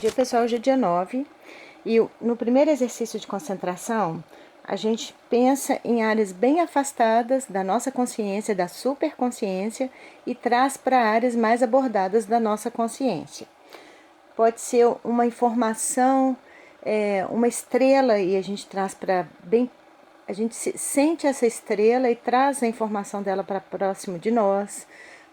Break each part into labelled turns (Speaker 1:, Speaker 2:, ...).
Speaker 1: dia pessoal, hoje é dia 9 e no primeiro exercício de concentração a gente pensa em áreas bem afastadas da nossa consciência, da superconsciência, e traz para áreas mais abordadas da nossa consciência. Pode ser uma informação, uma estrela, e a gente traz para bem. A gente sente essa estrela e traz a informação dela para próximo de nós.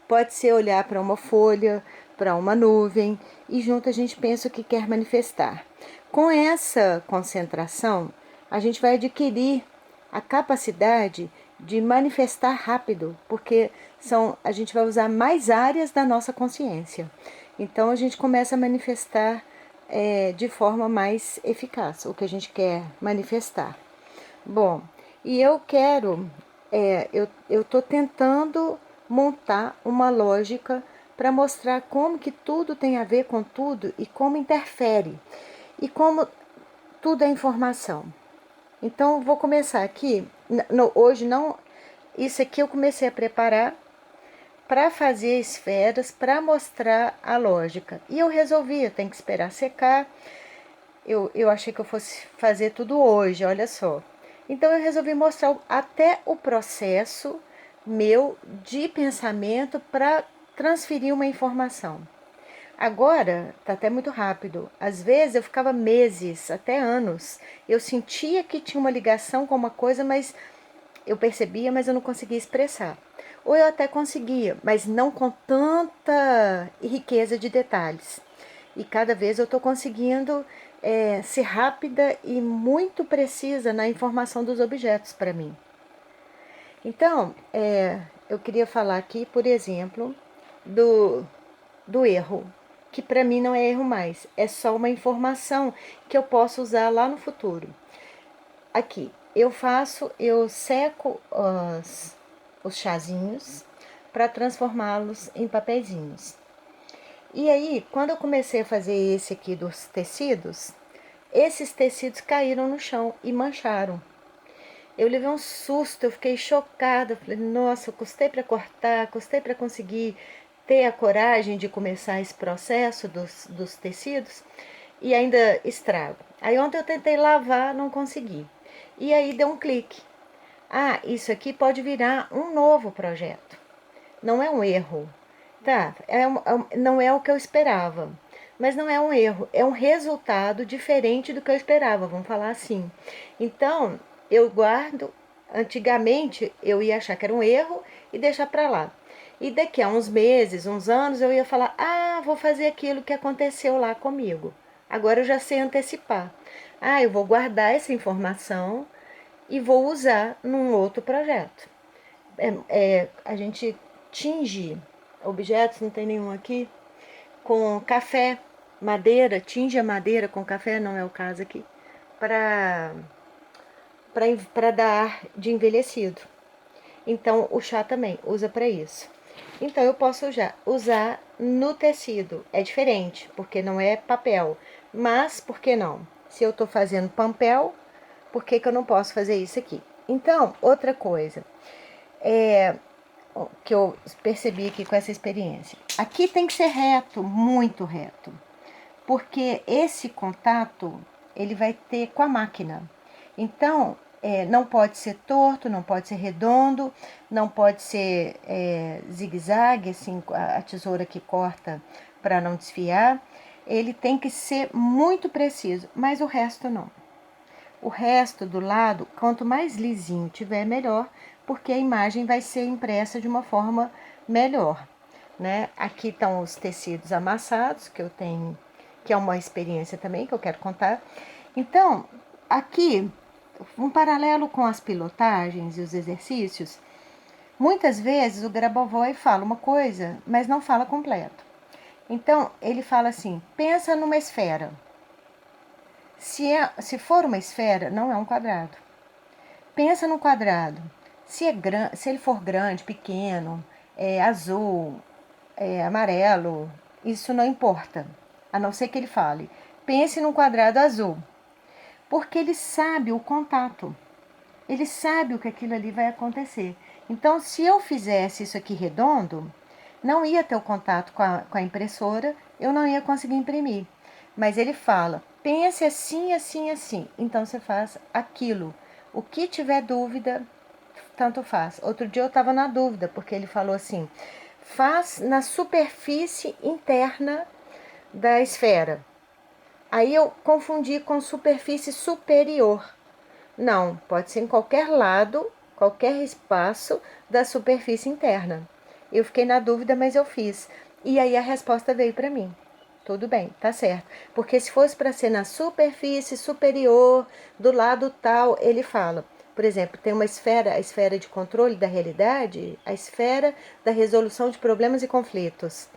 Speaker 1: Pode ser olhar para uma folha, para uma nuvem, e junto a gente pensa o que quer manifestar. Com essa concentração, a gente vai adquirir a capacidade de manifestar rápido, porque a gente vai usar mais áreas da nossa consciência. Então a gente começa a manifestar de forma mais eficaz o que a gente quer manifestar. Bom, e eu quero, eu estou tentando montar uma lógica para mostrar como que tudo tem a ver com tudo e como interfere e como tudo é informação. Então, vou começar aqui. Hoje não, isso aqui eu comecei a preparar para fazer esferas, para mostrar a lógica. E eu resolvi, eu tenho que esperar secar. Eu achei que eu fosse fazer tudo hoje, olha só. Então eu resolvi mostrar até o processo meu de pensamento para transferir uma informação. Agora tá até muito rápido. Às vezes eu ficava meses, até anos. Eu sentia que tinha uma ligação com uma coisa, mas eu percebia, mas eu não conseguia expressar. Ou eu até conseguia, mas não com tanta riqueza de detalhes. E cada vez eu estou conseguindo ser rápida e muito precisa na informação dos objetos para mim. Então, eu queria falar aqui, por exemplo, do erro, que para mim não é erro mais, é só uma informação que eu posso usar lá no futuro. Aqui, eu seco os chazinhos para transformá-los em papeizinhos. E aí, quando eu comecei a fazer esse aqui dos tecidos, esses tecidos caíram no chão e mancharam. Eu levei um susto, eu fiquei chocada. Falei, nossa, eu custei para cortar, custei para conseguir ter a coragem de começar esse processo dos tecidos e ainda estrago. Aí ontem eu tentei lavar, não consegui. E aí deu um clique. Ah, isso aqui pode virar um novo projeto. Não é um erro. Tá, não é o que eu esperava. Mas não é um erro, é um resultado diferente do que eu esperava, vamos falar assim. Então, eu guardo. Antigamente, eu ia achar que era um erro e deixar para lá. E daqui a uns meses, uns anos, eu ia falar: ah, vou fazer aquilo que aconteceu lá comigo. Agora eu já sei antecipar. Ah, eu vou guardar essa informação e vou usar num outro projeto. A gente tinge objetos, não tem nenhum aqui, com café, madeira, tinge a madeira com café, não é o caso aqui, para dar ar de envelhecido. Então o chá também usa para isso. Então eu posso já usar no tecido, é diferente, porque não é papel, mas por que não? Se eu estou fazendo papel, por que eu não posso fazer isso aqui? Então, outra coisa, que eu percebi aqui com essa experiência. Aqui tem que ser reto, muito reto, porque esse contato ele vai ter com a máquina. Então, não pode ser torto, não pode ser redondo, não pode ser zigue-zague, assim, a tesoura que corta para não desfiar. Ele tem que ser muito preciso, mas o resto não. O resto do lado, quanto mais lisinho tiver, melhor, porque a imagem vai ser impressa de uma forma melhor, né? Aqui estão os tecidos amassados, que eu tenho, que é uma experiência também que eu quero contar. Então, aqui, um paralelo com as pilotagens e os exercícios, muitas vezes o Grabovoi fala uma coisa, mas não fala completo. Então, ele fala assim, pensa numa esfera. Se for uma esfera, não é um quadrado. Pensa no quadrado. Se ele for grande, pequeno, azul, amarelo, isso não importa. A não ser que ele fale. Pense num quadrado azul. Porque ele sabe o contato. Ele sabe o que aquilo ali vai acontecer. Então, se eu fizesse isso aqui redondo, não ia ter o contato com a impressora, eu não ia conseguir imprimir. Mas ele fala, pense assim, assim, assim. Então você faz aquilo. O que tiver dúvida, tanto faz. Outro dia eu estava na dúvida, porque ele falou assim, faz na superfície interna da esfera. Aí eu confundi com superfície superior. Não, pode ser em qualquer lado, qualquer espaço da superfície interna. Eu fiquei na dúvida, mas eu fiz. E aí a resposta veio para mim. Tudo bem, tá certo. Porque se fosse para ser na superfície superior, do lado tal, ele fala. Por exemplo, tem uma esfera, a esfera de controle da realidade, a esfera da resolução de problemas e conflitos.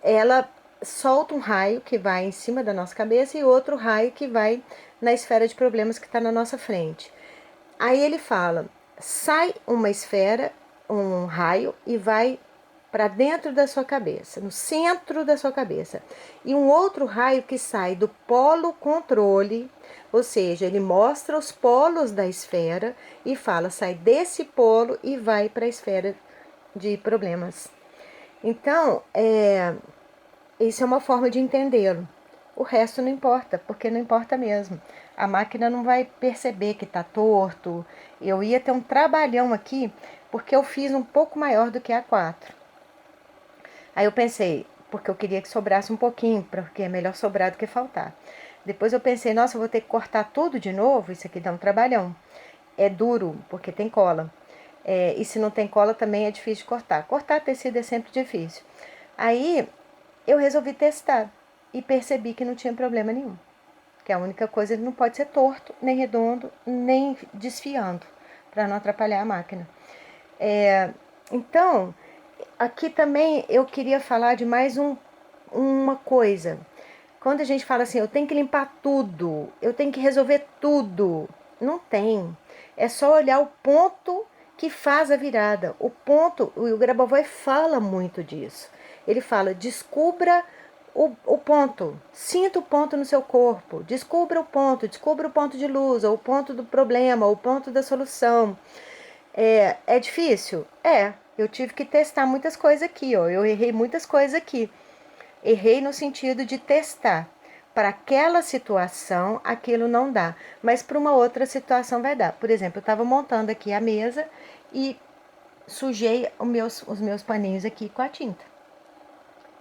Speaker 1: Ela solta um raio que vai em cima da nossa cabeça e outro raio que vai na esfera de problemas que está na nossa frente. Aí ele fala: sai uma esfera, um raio, e vai para dentro da sua cabeça, no centro da sua cabeça. E um outro raio que sai do polo controle, ou seja, ele mostra os polos da esfera e fala: sai desse polo e vai para a esfera de problemas. Então, isso é uma forma de entendê-lo. O resto não importa, porque não importa mesmo. A máquina não vai perceber que está torto. Eu ia ter um trabalhão aqui, porque eu fiz um pouco maior do que a 4. Aí eu pensei, porque eu queria que sobrasse um pouquinho, porque é melhor sobrar do que faltar. Depois eu pensei, nossa, eu vou ter que cortar tudo de novo, isso aqui dá um trabalhão. É duro, porque tem cola. E se não tem cola também é difícil de cortar. Cortar tecido é sempre difícil. Aí eu resolvi testar e percebi que não tinha problema nenhum. Que a única coisa, ele não pode ser torto, nem redondo, nem desfiando, para não atrapalhar a máquina. Então, aqui também eu queria falar de mais uma coisa. Quando a gente fala assim, eu tenho que limpar tudo, eu tenho que resolver tudo, não tem. É só olhar o ponto que faz a virada. O ponto, o Grabovoi fala muito disso. Ele fala, descubra o ponto, sinta o ponto no seu corpo, descubra o ponto de luz, ou o ponto do problema, ou o ponto da solução. É difícil? Eu tive que testar muitas coisas aqui, ó. Eu errei muitas coisas aqui. Errei no sentido de testar. Para aquela situação, aquilo não dá, mas para uma outra situação vai dar. Por exemplo, eu estava montando aqui a mesa e sujei os meus paninhos aqui com a tinta.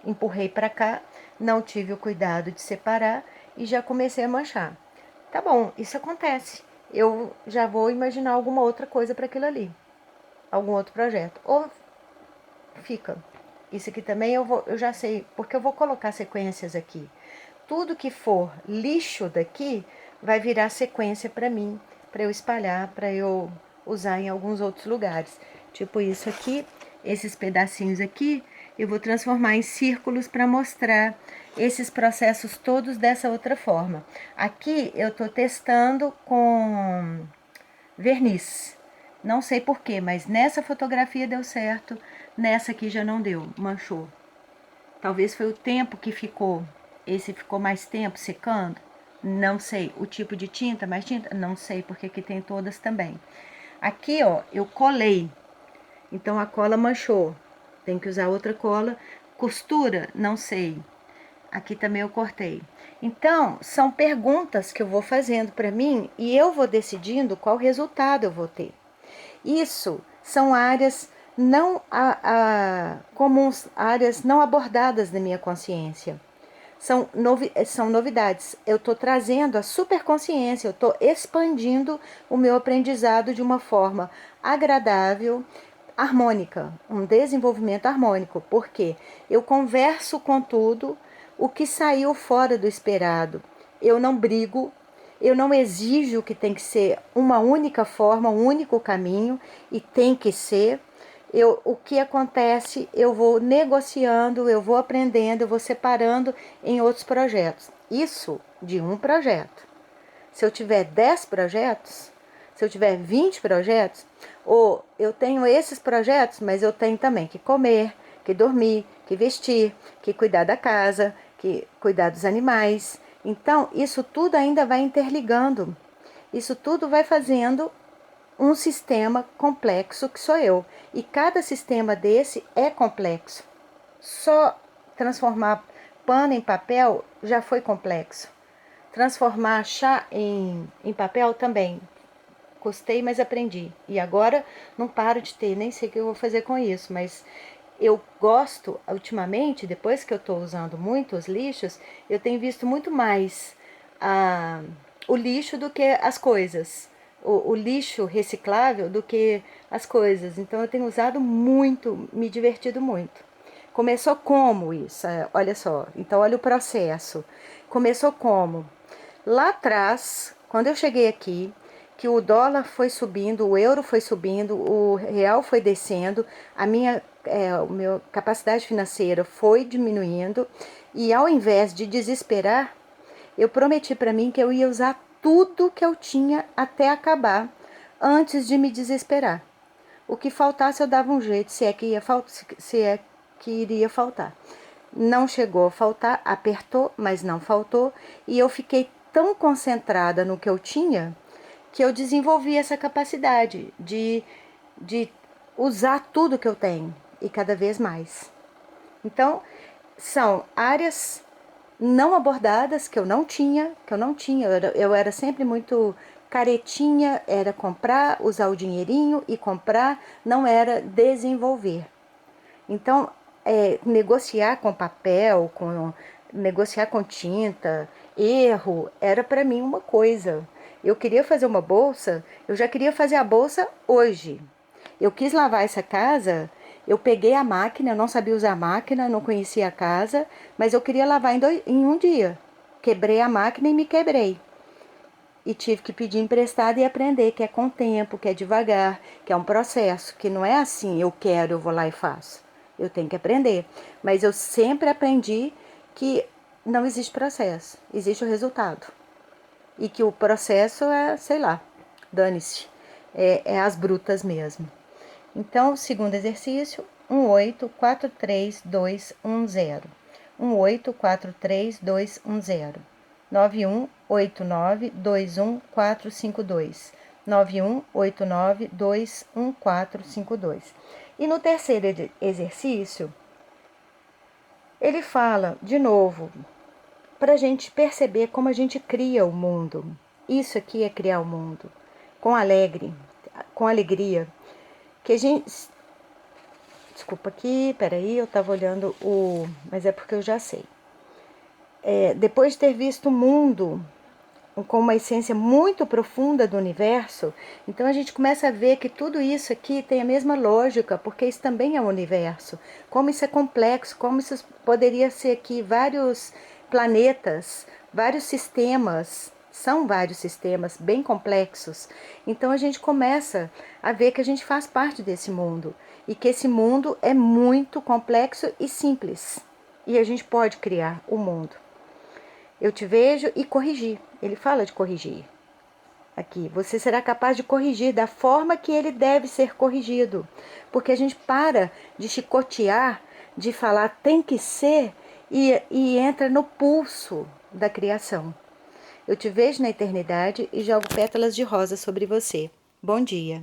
Speaker 1: Empurrei para cá, não tive o cuidado de separar e já comecei a manchar. Tá bom, isso acontece. Eu já vou imaginar alguma outra coisa para aquilo ali, algum outro projeto. Ou fica. Isso aqui também eu já sei, porque eu vou colocar sequências aqui. Tudo que for lixo daqui vai virar sequência para mim, para eu espalhar, para eu usar em alguns outros lugares. Tipo isso aqui, esses pedacinhos aqui, eu vou transformar em círculos para mostrar esses processos todos dessa outra forma. Aqui eu estou testando com verniz. Não sei porquê, mas nessa fotografia deu certo, nessa aqui já não deu, manchou. Talvez foi o tempo que ficou. Esse ficou mais tempo secando? Não sei. O tipo de tinta, mais tinta? Não sei, porque aqui tem todas também. Aqui, ó, eu colei. Então a cola manchou. Tem que usar outra cola. Costura? Não sei. Aqui também eu cortei. Então, são perguntas que eu vou fazendo para mim e eu vou decidindo qual resultado eu vou ter. Isso são áreas não comuns, áreas não abordadas na minha consciência. São novidades. Eu estou trazendo a superconsciência, eu estou expandindo o meu aprendizado de uma forma agradável, harmônica, um desenvolvimento harmônico, porque eu converso com tudo, o que saiu fora do esperado. Eu não brigo, eu não exijo que tem que ser uma única forma, um único caminho, e tem que ser. O que acontece, eu vou negociando, eu vou aprendendo, eu vou separando em outros projetos. Isso de um projeto. Se eu tiver 10 projetos, se eu tiver 20 projetos, ou eu tenho esses projetos, mas eu tenho também que comer, que dormir, que vestir, que cuidar da casa, que cuidar dos animais. Então, isso tudo ainda vai interligando. Isso tudo vai fazendo um sistema complexo que sou eu. E cada sistema desse é complexo. Só transformar pano em papel já foi complexo. Transformar chá em papel também. Custei, mas aprendi. E agora não paro de ter, nem sei o que eu vou fazer com isso, mas eu gosto, ultimamente, depois que eu estou usando muito os lixos, eu tenho visto muito mais o lixo do que as coisas. O lixo reciclável do que as coisas. Então eu tenho usado muito, me divertido muito. Começou como isso? Olha só, então olha o processo. Começou como? Lá atrás, quando eu cheguei aqui, que o dólar foi subindo, o euro foi subindo, o real foi descendo, a minha capacidade financeira foi diminuindo, e ao invés de desesperar, eu prometi para mim que eu ia usar tudo que eu tinha até acabar, antes de me desesperar. O que faltasse eu dava um jeito, se é que iria faltar. Não chegou a faltar, apertou, mas não faltou, e eu fiquei tão concentrada no que eu tinha que eu desenvolvi essa capacidade de usar tudo que eu tenho e cada vez mais. Então, são áreas não abordadas que eu não tinha, eu era sempre muito caretinha, era comprar, usar o dinheirinho e comprar, não era desenvolver. Então, negociar com papel, negociar com tinta, erro, era para mim uma coisa. Eu queria fazer uma bolsa, eu já queria fazer a bolsa hoje. Eu quis lavar essa casa, eu peguei a máquina, eu não sabia usar a máquina, não conhecia a casa, mas eu queria lavar em um dia. Quebrei a máquina e me quebrei. E tive que pedir emprestado e aprender que é com tempo, que é devagar, que é um processo, que não é assim, eu quero, eu vou lá e faço. Eu tenho que aprender. Mas eu sempre aprendi que não existe processo, existe o resultado. E que o processo é, sei lá, dane-se, é as brutas mesmo. Então, segundo exercício, 1843210. 1843210. 9189211452. 9189211452. E no terceiro exercício, ele fala de novo para a gente perceber como a gente cria o mundo. Isso aqui é criar o mundo com alegria. Que a gente. Desculpa aqui, peraí, eu estava olhando o. Mas é porque eu já sei. Depois de ter visto o mundo com uma essência muito profunda do universo, então a gente começa a ver que tudo isso aqui tem a mesma lógica, porque isso também é o universo. Como isso é complexo, como isso poderia ser aqui vários planetas, vários sistemas, são vários sistemas bem complexos. Então a gente começa a ver que a gente faz parte desse mundo e que esse mundo é muito complexo e simples. E a gente pode criar o mundo. Eu te vejo e corrigir. Ele fala de corrigir. Aqui, você será capaz de corrigir da forma que ele deve ser corrigido. Porque a gente para de chicotear, de falar tem que ser e entra no pulso da criação. Eu te vejo na eternidade e jogo pétalas de rosa sobre você. Bom dia.